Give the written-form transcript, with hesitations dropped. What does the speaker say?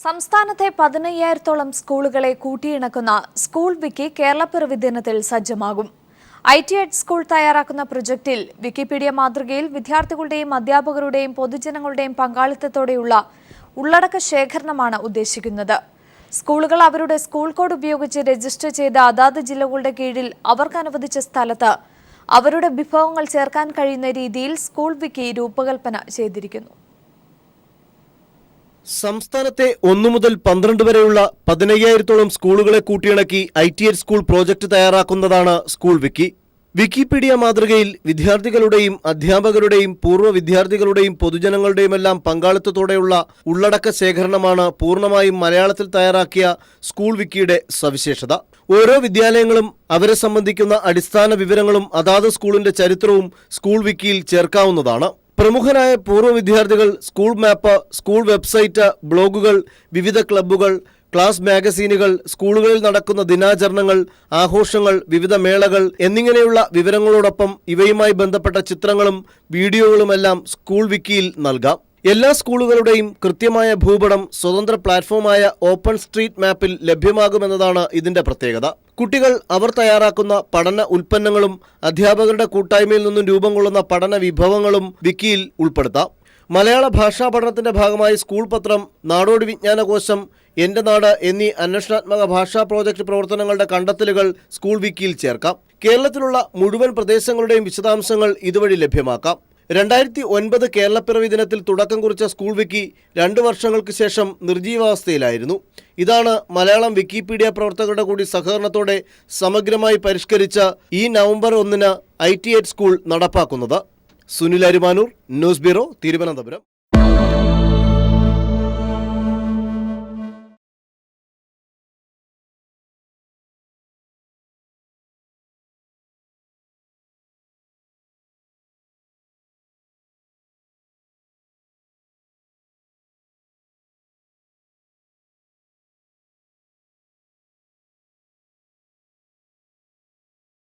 സംസ്ഥാനത്തെ 15,000-ഓളം സ്കൂളുകളെ കൂട്ടിയിണക്കുന്ന സ്കൂൾ വിക്കി കേരളപ്പിറവി ദിനത്തിൽ സജ്ജമാകും. ITED സ്കൂൾ തയ്യാറാക്കുന്ന പ്രൊജക്ടിൽ വിക്കിപീഡിയ മാതൃകയിൽ വിദ്യാർത്ഥികളുടെയും അധ്യാപകരുടെയും പൊതുജനങ്ങളുടെയും പങ്കാളിത്തത്തോടെയുള്ള ഉള്ളടക്ക ശേഖരണമാണ് ഉദ്ദേശിക്കുന്നത്. സ്കൂളുകൾ അവരുടെ സ്കൂൾ കോഡ് ഉപയോഗിച്ച് രജിസ്റ്റർ ചെയ്ത അതാത് ജില്ലകളുടെ കീഴിൽ അവർക്ക് അനുവദിച്ച സ്ഥലത്ത് അവരുടെ വിഭവങ്ങൾ ചേർക്കാൻ കഴിയുന്ന രീതിയിൽ സ്കൂൾ വിക്കി രൂപകൽപ്പന ചെയ്തിരിക്കുന്നു. സംസ്ഥാനത്തെ 1 മുതൽ 12 വരെയുള്ള 15,000-ഓളം സ്കൂളുകളെ കൂട്ടിയിണക്കി ITED സ്കൂൾ പ്രോജക്ട് തയ്യാറാക്കുന്നതാണ് സ്കൂൾ വിക്കി. വിക്കിപീഡിയ മാതൃകയിൽ വിദ്യാർത്ഥികളുടെയും അധ്യാപകരുടെയും പൂർവ്വ വിദ്യാർത്ഥികളുടെയും പൊതുജനങ്ങളുടെയുമെല്ലാം പങ്കാളിത്തത്തോടെയുള്ള ഉള്ളടക്ക ശേഖരണമാണ് പൂർണ്ണമായും മലയാളത്തിൽ തയ്യാറാക്കിയ സ്കൂൾ വിക്കിയുടെ സവിശേഷത. ഓരോ വിദ്യാലയങ്ങളും അവരെ സംബന്ധിക്കുന്ന അടിസ്ഥാന വിവരങ്ങളും അതാത് സ്കൂളിന്റെ ചരിത്രവും സ്കൂൾ വിക്കിയിൽ ചേർക്കാവുന്നതാണ്. പ്രമുഖരായ പൂർവ്വ വിദ്യാർത്ഥികൾ, സ്കൂൾ മാപ്പ്, സ്കൂൾ വെബ്സൈറ്റ്, ബ്ലോഗുകൾ, വിവിധ ക്ലബ്ബുകൾ, ക്ലാസ് മാഗസീനുകൾ, സ്കൂളുകളിൽ നടക്കുന്ന ദിനാചരണങ്ങൾ, ആഘോഷങ്ങൾ, വിവിധ മേളകൾ എന്നിങ്ങനെയുള്ള വിവരങ്ങളോടൊപ്പം ഇവയുമായി ബന്ധപ്പെട്ട ചിത്രങ്ങളും വീഡിയോകളുമെല്ലാം സ്കൂൾ വിക്കിയിൽ നൽകാം. എല്ലാ സ്കൂളുകളുടെയും കൃത്യമായ ഭൂപടം സ്വതന്ത്ര പ്ലാറ്റ്ഫോമായ ഓപ്പൺ സ്ട്രീറ്റ് മാപ്പിൽ ലഭ്യമാകുമെന്നതാണ് ഇതിന്റെ പ്രത്യേകത. കുട്ടികൾ അവർ തയ്യാറാക്കുന്ന പഠന ഉൽപ്പന്നങ്ങളും അധ്യാപകരുടെ കൂട്ടായ്മയിൽ നിന്നും രൂപം കൊള്ളുന്ന പഠന വിഭവങ്ങളും വിക്കിയിൽ ഉൾപ്പെടുത്താം. മലയാള ഭാഷാ പഠനത്തിന്റെ ഭാഗമായി സ്കൂൾ പത്രം, നാടോടി വിജ്ഞാനകോശം, എന്റെ നാട് എന്നീ അന്വേഷണാത്മക ഭാഷാ പ്രോജക്ട് പ്രവർത്തനങ്ങളുടെ കണ്ടെത്തലുകൾ സ്കൂൾ വിക്കിയിൽ ചേർക്കാം. കേരളത്തിലുള്ള മുഴുവൻ പ്രദേശങ്ങളുടെയും വിശദാംശങ്ങൾ ഇതുവഴി ലഭ്യമാക്കാം. 2009 കേരളപ്പിറവി ദിനത്തിൽ തുടക്കം കുറിച്ച സ്കൂൾ വിക്കി 2 വർഷങ്ങൾക്ക് ശേഷം നിർജീവാവസ്ഥയിലായിരുന്നു. ഇതാണ് മലയാളം വിക്കിപീഡിയ പ്രവർത്തകരുടെ കൂടി സഹകരണത്തോടെ സമഗ്രമായി പരിഷ്കരിച്ച ഈ നവംബർ 1 ITED സ്കൂൾ നടപ്പാക്കുന്നത്. Sunil Arimanur, news bureau, Thiruvananthapuram.